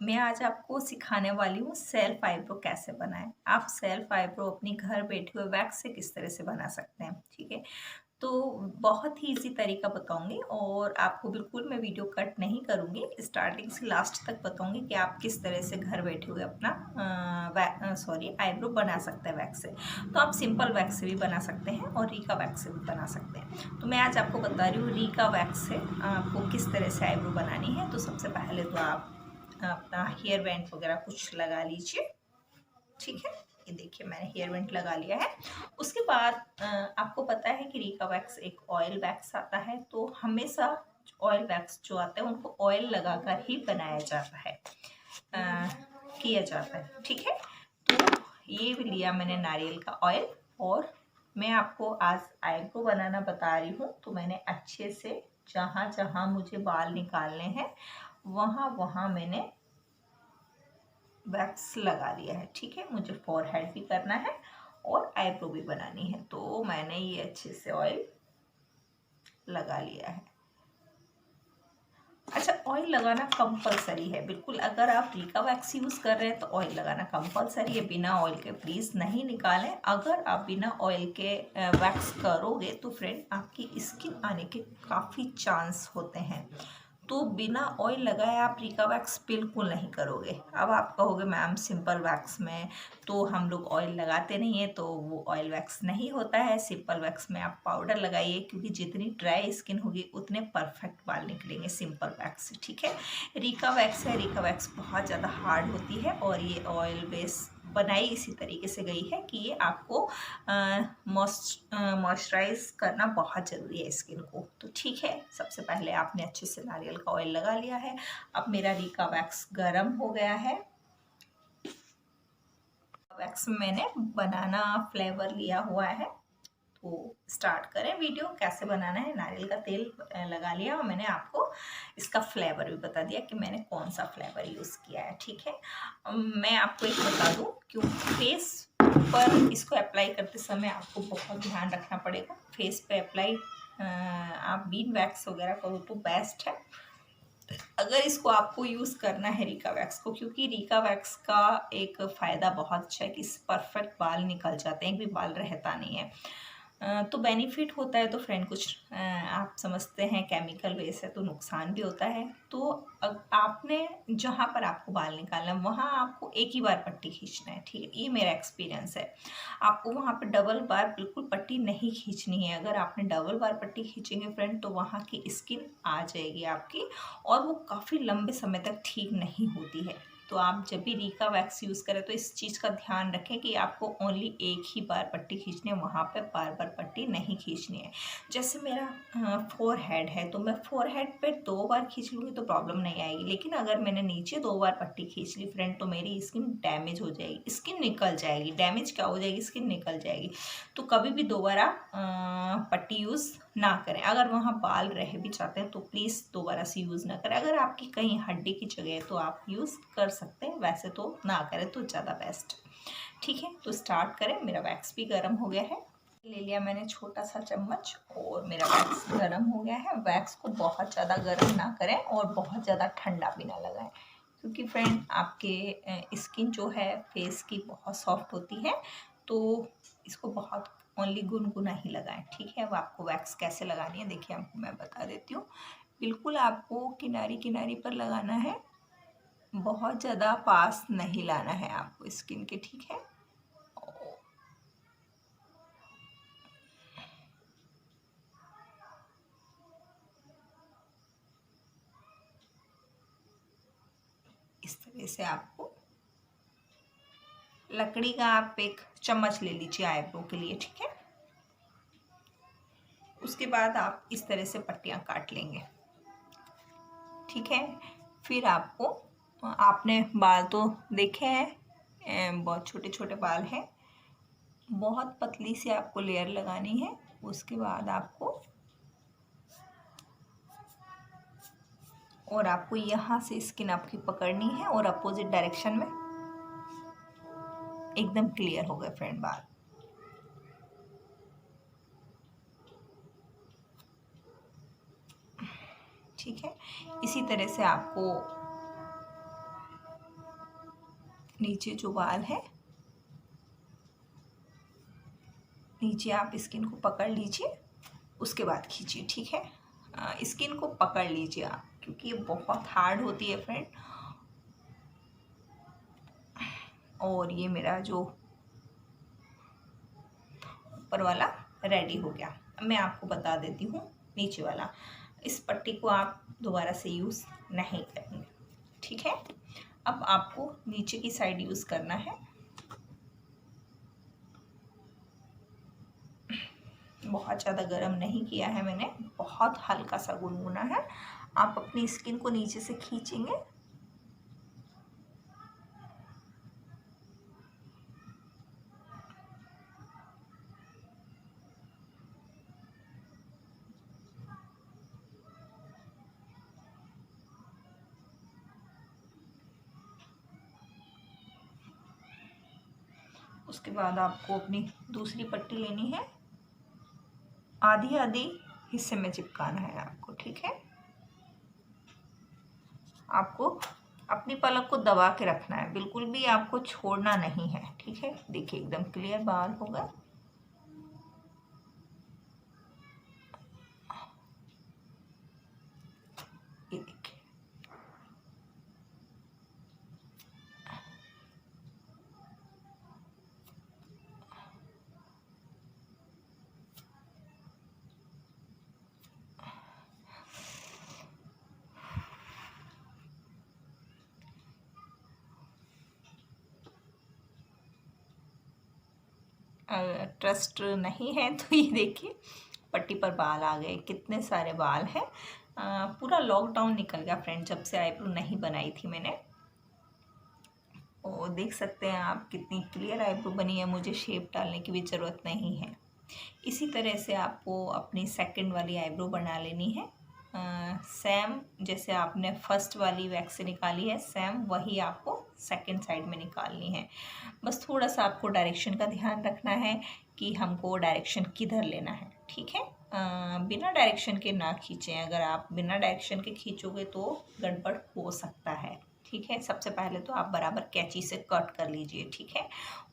मैं आज आपको सिखाने वाली हूँ सेल्फ आईब्रो कैसे बनाएं। आप सेल्फ आईब्रो अपनी घर बैठे हुए वैक्स से किस तरह से बना सकते हैं। ठीक है, तो बहुत ही इजी तरीका बताऊंगी और आपको बिल्कुल मैं वीडियो कट नहीं करूंगी, स्टार्टिंग से लास्ट तक बताऊंगी कि आप किस तरह से घर बैठे हुए अपना आईब्रो बना सकते हैं वैक्स से। तो आप सिंपल वैक्स से भी बना सकते हैं और रीका वैक्स से भी बना सकते हैं। तो मैं आज आपको बता रही हूँ रीका वैक्स से आपको किस तरह से आईब्रो बनानी है। तो सबसे पहले तो आप अपना हेयर बैंड वगैरह कुछ लगा लीजिए। ठीक है, ये देखिए मैंने हेयर बैंड लगा लिया है। उसके बाद आपको पता है कि रीका वैक्स एक ऑयल वैक्स आता है, तो हमेशा ऑयल वैक्स जो आता है उनको ऑयल लगाकर ही बनाया जाता है, किया जाता है। ठीक है, तो ये भी लिया मैंने नारियल का ऑयल और मैं आपको आज आईब्रो बनाना बता रही हूँ। तो मैंने अच्छे से जहाँ जहाँ मुझे बाल निकालने हैं वहाँ वहाँ मैंने वैक्स लगा लिया है। ठीक है, मुझे फोरहेड भी करना है और आईब्रो भी बनानी है, तो मैंने ये अच्छे से ऑयल लगा लिया है। अच्छा, ऑयल लगाना कंपलसरी है बिल्कुल। अगर आप रीका वैक्स यूज़ कर रहे हैं तो ऑयल लगाना कंपलसरी है। बिना ऑयल के प्लीज़ नहीं निकालें। अगर आप बिना ऑयल के वैक्स करोगे तो फ्रेंड आपकी स्किन आने के काफ़ी चांस होते हैं। तो बिना ऑयल लगाए आप रीका वैक्स बिल्कुल नहीं करोगे। अब आप कहोगे मैम सिंपल वैक्स में तो हम लोग ऑयल लगाते नहीं है, तो वो ऑयल वैक्स नहीं होता है। सिंपल वैक्स में आप पाउडर लगाइए, क्योंकि जितनी ड्राई स्किन होगी उतने परफेक्ट बाल निकलेंगे सिंपल वैक्स से। ठीक है, रीका वैक्स है, रीका वैक्स बहुत ज़्यादा हार्ड होती है और ये ऑयल बेस बनाई इसी तरीके से गई है कि ये आपको मॉइस्चराइज करना बहुत ज़रूरी है स्किन को। तो ठीक है, सबसे पहले आपने अच्छे से नारियल का ऑयल लगा लिया है। अब मेरा रीका वैक्स गरम हो गया है। वैक्स में मैंने बनाना फ्लेवर लिया हुआ है। तो स्टार्ट करें वीडियो कैसे बनाना है। नारियल का तेल लगा लिया और मैंने आपको इसका फ्लेवर भी बता दिया कि मैंने कौन सा फ्लेवर यूज़ किया है। ठीक है, मैं आपको एक बता दूं, क्यों फेस पर इसको अप्लाई करते समय आपको बहुत ध्यान रखना पड़ेगा। फेस पे अप्लाई आप बीन वैक्स वगैरह करो तो बेस्ट है। अगर इसको आपको यूज़ करना है रीका वैक्स को, क्योंकि रीका वैक्स का एक फ़ायदा बहुत अच्छा है कि परफेक्ट बाल निकल जाते हैं, एक भी बाल रहता नहीं है। तो बेनिफिट होता है तो फ्रेंड कुछ आप समझते हैं केमिकल बेस है तो नुकसान भी होता है। तो आपने जहाँ पर आपको बाल निकालना है वहाँ आपको एक ही बार पट्टी खींचना है। ठीक है, ये मेरा एक्सपीरियंस है। आपको वहाँ पर डबल बार बिल्कुल पट्टी नहीं खींचनी है। अगर आपने डबल बार पट्टी खींचेंगे फ्रेंड तो वहाँ की स्किन आ जाएगी आपकी और वो काफ़ी लंबे समय तक ठीक नहीं होती है। तो आप जब भी रीका वैक्स यूज़ करें तो इस चीज़ का ध्यान रखें कि आपको ओनली एक ही बार पट्टी खींचनी है, वहाँ पर बार बार पट्टी नहीं खींचनी है। जैसे मेरा फोरहेड है तो मैं फोरहेड पे 2 बार खींच लूँगी तो प्रॉब्लम नहीं आएगी, लेकिन अगर मैंने नीचे 2 बार पट्टी खींच ली फ्रेंड तो मेरी स्किन डैमेज हो जाएगी, स्किन निकल जाएगी। डैमेज क्या हो जाएगी, स्किन निकल जाएगी। तो कभी भी दोबारा पट्टी यूज़ ना करें। अगर वहाँ बाल रह भी जाते हैं तो प्लीज़ दोबारा से यूज़ ना करें। अगर आपकी कहीं हड्डी की जगह है तो आप यूज़ कर सकते हैं, वैसे तो ना करें तो ज़्यादा बेस्ट। ठीक है, तो स्टार्ट करें। मेरा वैक्स भी गर्म हो गया है, ले लिया मैंने छोटा सा चम्मच और मेरा वैक्स गर्म हो गया है। वैक्स को बहुत ज़्यादा गर्म ना करें और बहुत ज़्यादा ठंडा भी ना लगाएं, क्योंकि फ्रेंड आपके स्किन जो है फेस की बहुत सॉफ्ट होती है, तो इसको बहुत ओनली गुनगुना ही लगाएं। ठीक है, अब आपको वैक्स कैसे लगानी है देखिए आपको मैं बता देती हूँ। बिल्कुल आपको किनारी किनारी पर लगाना है, बहुत ज़्यादा पास नहीं लाना है आपको स्किन के। ठीक है, इस तरह से आपको लकड़ी का आप एक चम्मच ले लीजिए आईब्रो के लिए। ठीक है, उसके बाद आप इस तरह से पट्टियाँ काट लेंगे। ठीक है, फिर आपको आपने बाल तो देखे हैं, बहुत छोटे छोटे बाल हैं। बहुत पतली सी आपको लेयर लगानी है। उसके बाद आपको यहाँ से स्किन आपकी पकड़नी है और अपोजिट डायरेक्शन में एकदम क्लियर हो गए फ्रेंड बाल। ठीक है, इसी तरह से आपको नीचे जो बाल है, नीचे आप स्किन को पकड़ लीजिए, उसके बाद खींचिए, ठीक है। स्किन को पकड़ लीजिए आप, क्योंकि ये बहुत हार्ड होती है फ्रेंड। और ये मेरा जो ऊपर वाला रेडी हो गया। अब मैं आपको बता देती हूँ नीचे वाला। इस पट्टी को आप दोबारा से यूज़ नहीं करेंगे, ठीक है। अब आपको नीचे की साइड यूज़ करना है। बहुत ज़्यादा गर्म नहीं किया है मैंने, बहुत हल्का सा गुनगुना है। आप अपनी स्किन को नीचे से खींचेंगे, उसके बाद आपको अपनी दूसरी पट्टी लेनी है, आधी आधी हिस्से में चिपकाना है आपको, ठीक है। आपको अपनी पलक को दबा के रखना है, बिल्कुल भी आपको छोड़ना नहीं है, ठीक है। देखिए एकदम क्लियर बाल होगा। ये देखिए, ट्रस्ट नहीं है तो ये देखिए पट्टी पर बाल आ गए, कितने सारे बाल हैं। पूरा लॉकडाउन निकल गया फ्रेंड, जब से आईब्रो नहीं बनाई थी मैंने। और देख सकते हैं आप कितनी क्लियर आईब्रो बनी है, मुझे शेप डालने की भी ज़रूरत नहीं है। इसी तरह से आपको अपनी सेकंड वाली आईब्रो बना लेनी है। सेम जैसे आपने फर्स्ट वाली वैक्स से निकाली है, सेम वही आपको सेकंड साइड में निकालनी है। बस थोड़ा सा आपको डायरेक्शन का ध्यान रखना है कि हमको डायरेक्शन किधर लेना है, ठीक है। बिना डायरेक्शन के ना खींचें, अगर आप बिना डायरेक्शन के खींचोगे तो गड़बड़ हो सकता है, ठीक है। सबसे पहले तो आप बराबर कैंची से कट कर लीजिए, ठीक है।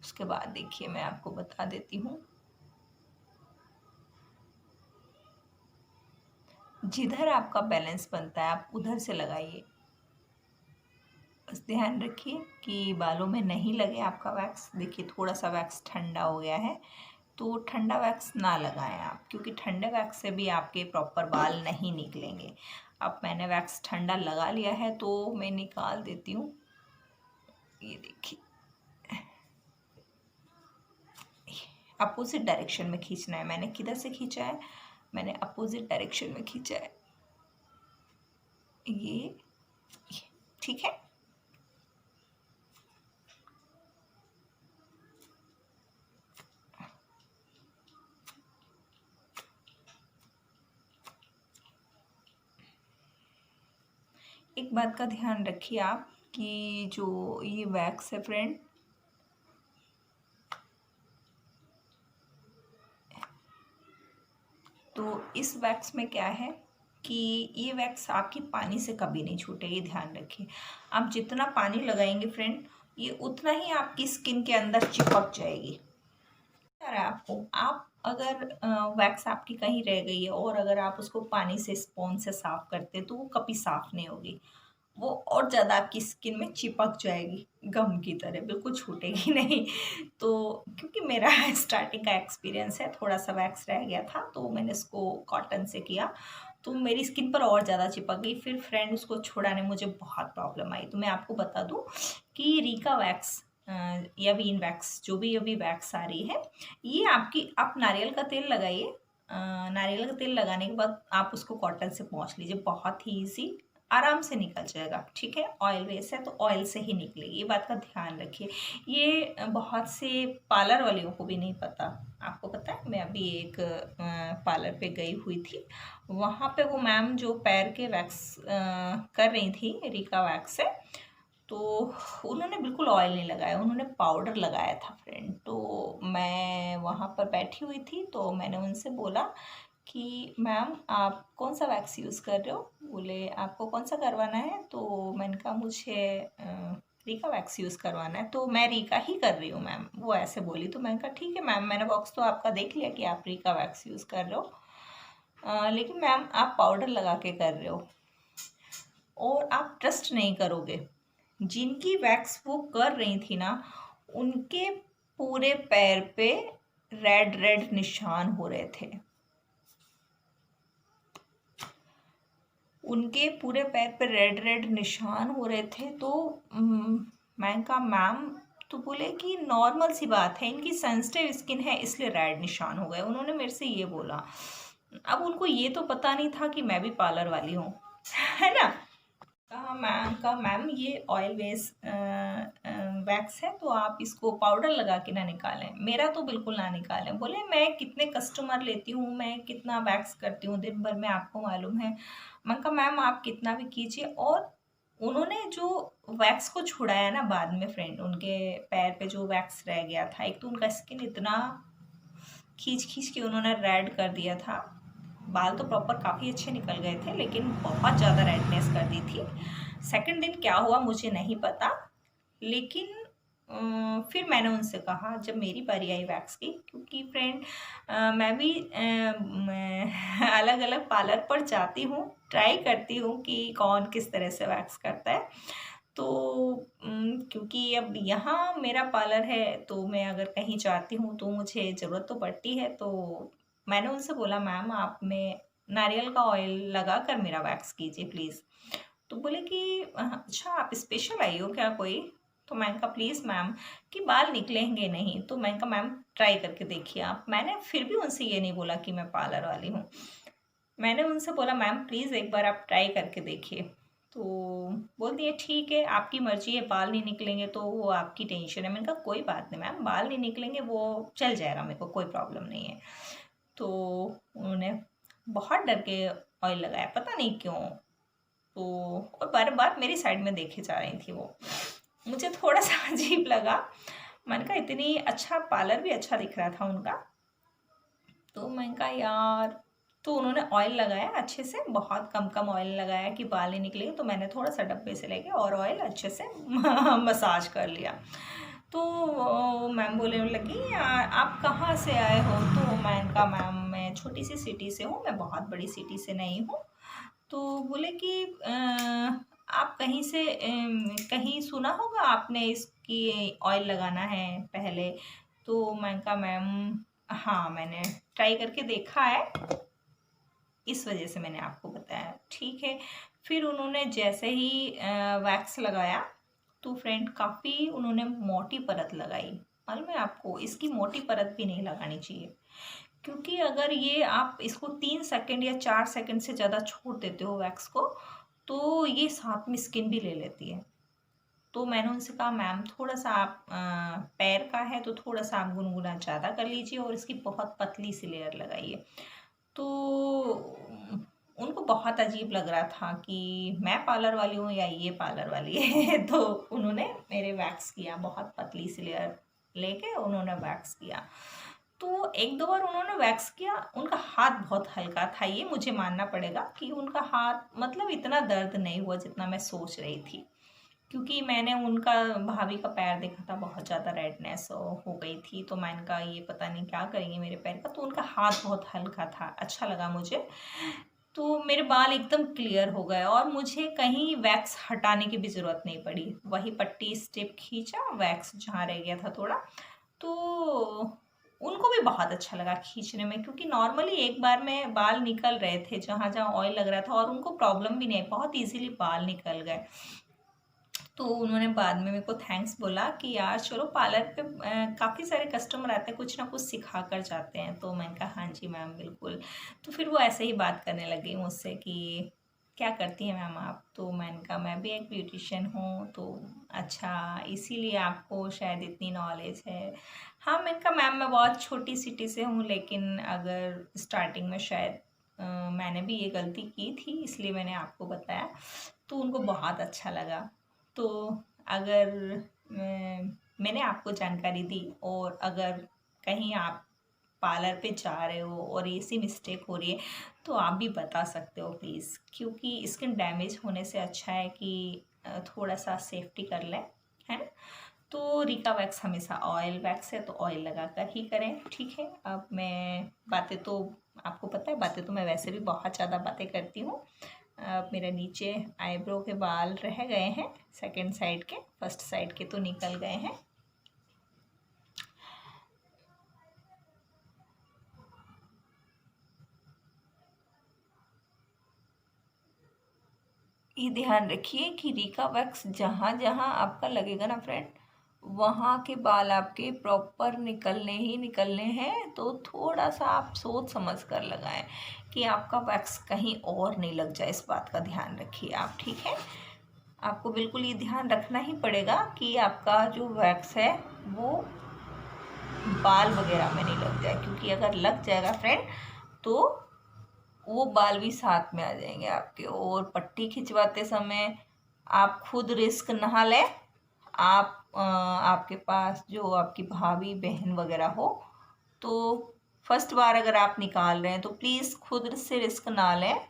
उसके बाद देखिए मैं आपको बता देती हूँ, जिधर आपका बैलेंस बनता है आप उधर से लगाइए। बस ध्यान रखिए कि बालों में नहीं लगे आपका वैक्स। देखिए थोड़ा सा वैक्स ठंडा हो गया है, तो ठंडा वैक्स ना लगाएं आप, क्योंकि ठंडे वैक्स से भी आपके प्रॉपर बाल नहीं निकलेंगे। अब मैंने वैक्स ठंडा लगा लिया है तो मैं निकाल देती हूँ। ये देखिए अपोजिट डायरेक्शन में खींचना है। मैंने किधर से खींचा है, मैंने अपोजिट डायरेक्शन में खींचा है, ये ठीक है। एक बात का ध्यान रखिए आप कि जो ये वैक्स है फ्रेंड, तो इस वैक्स में क्या है कि ये वैक्स आपकी पानी से कभी नहीं छूटेगी, ध्यान रखिए। आप जितना पानी लगाएंगे फ्रेंड, ये उतना ही आपकी स्किन के अंदर चिपक जाएगी। आपको आप अगर वैक्स आपकी कहीं रह गई है और अगर आप उसको पानी से स्पॉन्ज से साफ करते तो वो कभी साफ नहीं होगी, वो और ज़्यादा आपकी स्किन में चिपक जाएगी, गम की तरह बिल्कुल छूटेगी नहीं। तो क्योंकि मेरा स्टार्टिंग का एक्सपीरियंस है, थोड़ा सा वैक्स रह गया था तो मैंने इसको कॉटन से किया, तो मेरी स्किन पर और ज़्यादा चिपक गई। फिर फ्रेंड उसको छुड़ाने मुझे बहुत प्रॉब्लम आई। तो मैं आपको बता दूँ कि रीका वैक्स या वीन वैक्स, जो भी अभी वैक्स आ रही है, ये आपकी, आप नारियल का तेल लगाइए। नारियल का तेल लगाने के बाद आप उसको कॉटन से पोंछ लीजिए, बहुत ही ईजी, आराम से निकल जाएगा, ठीक है। ऑयल बेस है तो ऑयल से ही निकलेगी, ये बात का ध्यान रखिए। ये बहुत से पार्लर वालियों को भी नहीं पता। आपको पता है, मैं अभी एक पार्लर पे गई हुई थी, वहाँ पे वो मैम जो पैर के वैक्स कर रही थी रीका वैक्स से, तो उन्होंने बिल्कुल ऑयल नहीं लगाया, उन्होंने पाउडर लगाया था फ्रेंड। तो मैं वहाँ पर बैठी हुई थी तो मैंने उनसे बोला कि मैम आप कौन सा वैक्स यूज़ कर रहे हो? बोले आपको कौन सा करवाना है? तो मैंने कहा मुझे रीका वैक्स यूज़ करवाना है। तो मैं रीका ही कर रही हूँ मैम, वो ऐसे बोली। तो मैंने कहा ठीक है मैम, मैंने बॉक्स तो आपका देख लिया कि आप रीका वैक्स यूज़ कर रहे हो, लेकिन मैम आप पाउडर लगा के कर रहे हो और आप ट्रस्ट नहीं करोगे, जिनकी वैक्स वो कर रही थी ना, उनके पूरे पैर पे रेड रेड निशान हो रहे थे। उनके पूरे पैर पे रेड रेड निशान हो रहे थे। तो मैंने कहा मैम, तो बोले कि नॉर्मल सी बात है, इनकी सेंसिटिव स्किन है इसलिए रेड निशान हो गए। उन्होंने मेरे से ये बोला। अब उनको ये तो पता नहीं था कि मैं भी पार्लर वाली हूँ, है ना। कहा मैम ये ऑयल बेस वैक्स है, तो आप इसको पाउडर लगा के ना निकालें। मेरा तो बिल्कुल ना निकालें। बोले मैं कितने कस्टमर लेती हूँ, मैं कितना वैक्स करती हूँ दिन भर में, आपको मालूम है। मैं कहा मैम आप कितना भी कीजिए। और उन्होंने जो वैक्स को छुड़ाया ना बाद में फ्रेंड, उनके पैर पे जो वैक्स रह गया था, एक तो उनका स्किन इतना खींच खींच के उन्होंने रेड कर दिया था। बाल तो प्रॉपर काफ़ी अच्छे निकल गए थे, लेकिन बहुत ज़्यादा रेडनेस कर दी थी। सेकंड दिन क्या हुआ मुझे नहीं पता, लेकिन फिर मैंने उनसे कहा जब मेरी बारी आई वैक्स की, क्योंकि फ्रेंड मैं भी अलग अलग पार्लर पर जाती हूँ, ट्राई करती हूँ कि कौन किस तरह से वैक्स करता है। तो क्योंकि अब यहाँ मेरा पार्लर है, तो मैं अगर कहीं जाती हूँ तो मुझे ज़रूरत तो पड़ती है। तो मैंने उनसे बोला मैम आप में नारियल का ऑयल लगा कर मेरा वैक्स कीजिए प्लीज़। तो बोले कि अच्छा आप स्पेशल आई हो क्या कोई। तो मैंने कहा प्लीज़ मैम, कि बाल निकलेंगे नहीं। तो मैंने कहा मैम ट्राई करके देखिए आप। मैंने फिर भी उनसे ये नहीं बोला कि मैं पार्लर वाली हूँ। मैंने उनसे बोला मैम प्लीज़ एक बार आप ट्राई करके देखिए। तो बोल दिए ठीक है आपकी मर्ज़ी है, बाल नहीं निकलेंगे तो वो आपकी टेंशन है। मैंने कहा कोई बात नहीं मैम, बाल नहीं निकलेंगे वो चल जाएगा, मेरे को कोई प्रॉब्लम नहीं है। तो उन्होंने बहुत डर के ऑयल लगाया, पता नहीं क्यों। तो और बार बार मेरी साइड में देखे जा रही थी वो, मुझे थोड़ा सा अजीब लगा। मैंने कहा इतनी अच्छा पार्लर भी अच्छा दिख रहा था उनका। तो मैंने कहा यार, तो उन्होंने ऑयल लगाया अच्छे से, बहुत कम कम ऑयल लगाया कि बाल नहीं निकले। तो मैंने थोड़ा सा डब्बे से लेके और ऑयल अच्छे से मसाज कर लिया। तो मैम बोलने लगी आप कहाँ से आए हो। तो मैंने कहा मैम मैं छोटी सी सिटी से हूँ, मैं बहुत बड़ी सिटी से नहीं हूँ। तो बोले कि आप कहीं से कहीं सुना होगा आपने इसकी ऑयल लगाना है पहले। तो मैंने कहा मैम हाँ मैंने ट्राई करके देखा है, इस वजह से मैंने आपको बताया। ठीक है। फिर उन्होंने जैसे ही वैक्स लगाया तो फ्रेंड काफ़ी उन्होंने मोटी परत लगाई। मालूम है आपको इसकी मोटी परत भी नहीं लगानी चाहिए, क्योंकि अगर ये आप इसको 3 सेकंड या 4 सेकंड से ज़्यादा छोड़ देते हो वैक्स को, तो ये साथ में स्किन भी ले लेती है। तो मैंने उनसे कहा मैम थोड़ा सा आप पैर का है तो थोड़ा सा आप गुनगुना ज़्यादा कर लीजिए और इसकी बहुत पतली सी लेयर लगाइए। तो उनको बहुत अजीब लग रहा था कि मैं पार्लर वाली हूँ या ये पार्लर वाली है। तो उन्होंने मेरे वैक्स किया, बहुत पतली सी लेयर लेके उन्होंने वैक्स किया। तो एक दो बार उन्होंने वैक्स किया, उनका हाथ बहुत हल्का था, ये मुझे मानना पड़ेगा कि उनका हाथ मतलब इतना दर्द नहीं हुआ जितना मैं सोच रही थी। क्योंकि मैंने उनका भाभी का पैर देखा था, बहुत ज़्यादा रेडनेस हो गई थी। तो मैंने कहा ये पता नहीं क्या करेंगे मेरे पैर का। तो उनका हाथ बहुत हल्का था, अच्छा लगा मुझे। तो मेरे बाल एकदम क्लियर हो गए और मुझे कहीं वैक्स हटाने की भी ज़रूरत नहीं पड़ी। वही पट्टी स्टेप खींचा, वैक्स जहाँ रह गया था थोड़ा, तो उनको भी बहुत अच्छा लगा खींचने में। क्योंकि नॉर्मली एक बार में बाल निकल रहे थे जहाँ जहाँ ऑयल लग रहा था, और उनको प्रॉब्लम भी नहीं, बहुत इजीली बाल निकल गए। तो उन्होंने बाद में मेरे को थैंक्स बोला कि यार चलो पार्लर पे काफ़ी सारे कस्टमर आते हैं, कुछ ना कुछ सिखा कर जाते हैं। तो मैंने कहा हाँ जी मैम बिल्कुल। तो फिर वो ऐसे ही बात करने लगी मुझसे कि क्या करती हैं मैम आप। तो मैंने कहा मैं भी एक ब्यूटिशियन हूँ। तो अच्छा इसीलिए आपको शायद इतनी नॉलेज है। हाँ मैंने कहा मैम मैं बहुत छोटी सिटी से हूँ, लेकिन अगर स्टार्टिंग में शायद मैंने भी ये गलती की थी, इसलिए मैंने आपको बताया। तो उनको बहुत अच्छा लगा। तो अगर मैंने आपको जानकारी दी और अगर कहीं आप पार्लर पे जा रहे हो और ऐसी मिस्टेक हो रही है, तो आप भी बता सकते हो प्लीज़। क्योंकि स्किन डैमेज होने से अच्छा है कि थोड़ा सा सेफ्टी कर लें। है ना। तो रिका वैक्स हमेशा ऑयल वैक्स है तो ऑयल लगा कर ही करें, ठीक है। अब मैं बातें तो आपको पता है, बातें तो मैं वैसे भी बहुत ज़्यादा बातें करती हूँ। अब मेरे नीचे आईब्रो के बाल रह गए हैं सेकंड साइड के, फर्स्ट साइड के तो निकल गए हैं। ये ध्यान रखिए कि रिका वैक्स जहाँ जहाँ आपका लगेगा ना फ्रेंड, वहाँ के बाल आपके प्रॉपर निकलने ही निकलने हैं। तो थोड़ा सा आप सोच समझ कर लगाएं कि आपका वैक्स कहीं और नहीं लग जाए, इस बात का ध्यान रखिए आप, ठीक है। आपको बिल्कुल ये ध्यान रखना ही पड़ेगा कि आपका जो वैक्स है वो बाल वगैरह में नहीं लग जाए, क्योंकि अगर लग जाएगा फ्रेंड तो वो बाल भी साथ में आ जाएंगे आपके। और पट्टी खिंचवाते समय आप खुद रिस्क ना लें। आप आपके पास जो आपकी भाभी बहन वगैरह हो, तो फर्स्ट बार अगर आप निकाल रहे हैं तो प्लीज़ खुद से रिस्क ना लें।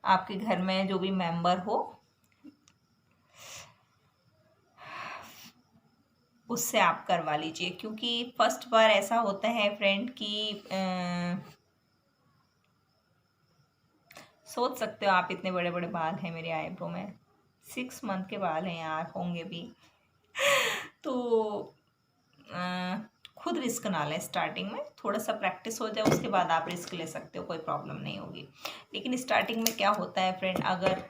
आपके घर में जो भी मेंबर हो उससे आप करवा लीजिए, क्योंकि फर्स्ट बार ऐसा होता है फ्रेंड कि सोच सकते हो आप, इतने बड़े बड़े बाल हैं मेरे आईब्रो में, 6 मंथ के बाल हैं यार, होंगे भी। तो खुद रिस्क ना लें स्टार्टिंग में, थोड़ा सा प्रैक्टिस हो जाए उसके बाद आप रिस्क ले सकते हो, कोई प्रॉब्लम नहीं होगी। लेकिन स्टार्टिंग में क्या होता है फ्रेंड, अगर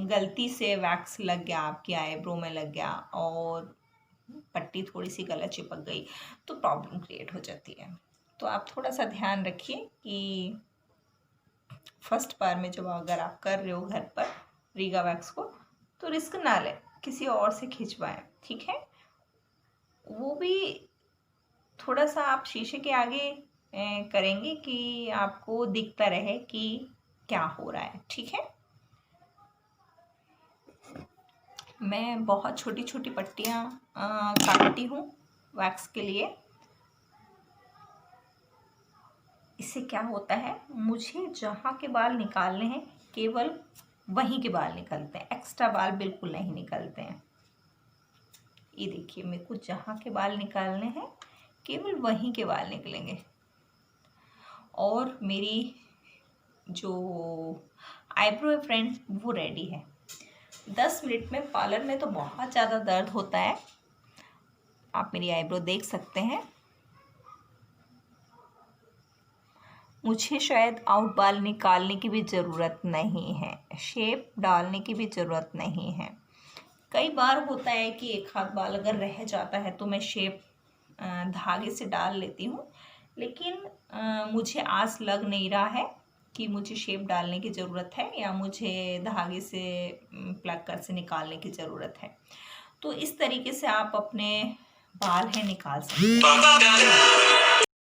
गलती से वैक्स लग गया, आपकी आईब्रो में लग गया और पट्टी थोड़ी सी गलत चिपक गई तो प्रॉब्लम क्रिएट हो जाती है। तो आप थोड़ा सा ध्यान रखिए कि फर्स्ट बार में जब अगर आप कर रहे हो घर पर रीगा वैक्स को, तो रिस्क ना लें, किसी और से खिंचवाएं, ठीक है। वो भी थोड़ा सा आप शीशे के आगे करेंगे कि आपको दिखता रहे कि क्या हो रहा है, ठीक है। मैं बहुत छोटी छोटी पट्टियाँ काटती हूँ वैक्स के लिए। इससे क्या होता है, मुझे जहाँ के बाल निकालने हैं केवल वहीं के बाल निकलते हैं, एक्स्ट्रा बाल बिल्कुल नहीं निकलते हैं। ये देखिए, मेरे को जहाँ के बाल निकालने हैं केवल वहीं के बाल निकलेंगे। और मेरी जो आईब्रो है फ्रेंड वो रेडी है। 10 मिनट में, पार्लर में तो बहुत ज़्यादा दर्द होता है, आप मेरी आईब्रो देख सकते हैं। मुझे शायद आउट बाल निकालने की भी ज़रूरत नहीं है, शेप डालने की भी ज़रूरत नहीं है। कई बार होता है कि एक हाथ बाल अगर रह जाता है तो मैं शेप धागे से डाल लेती हूँ, लेकिन मुझे आज लग नहीं रहा है कि मुझे शेप डालने की ज़रूरत है या मुझे धागे से प्लग कर से निकालने की ज़रूरत है। तो इस तरीके से आप अपने बाल हैं निकाल सकते हैं।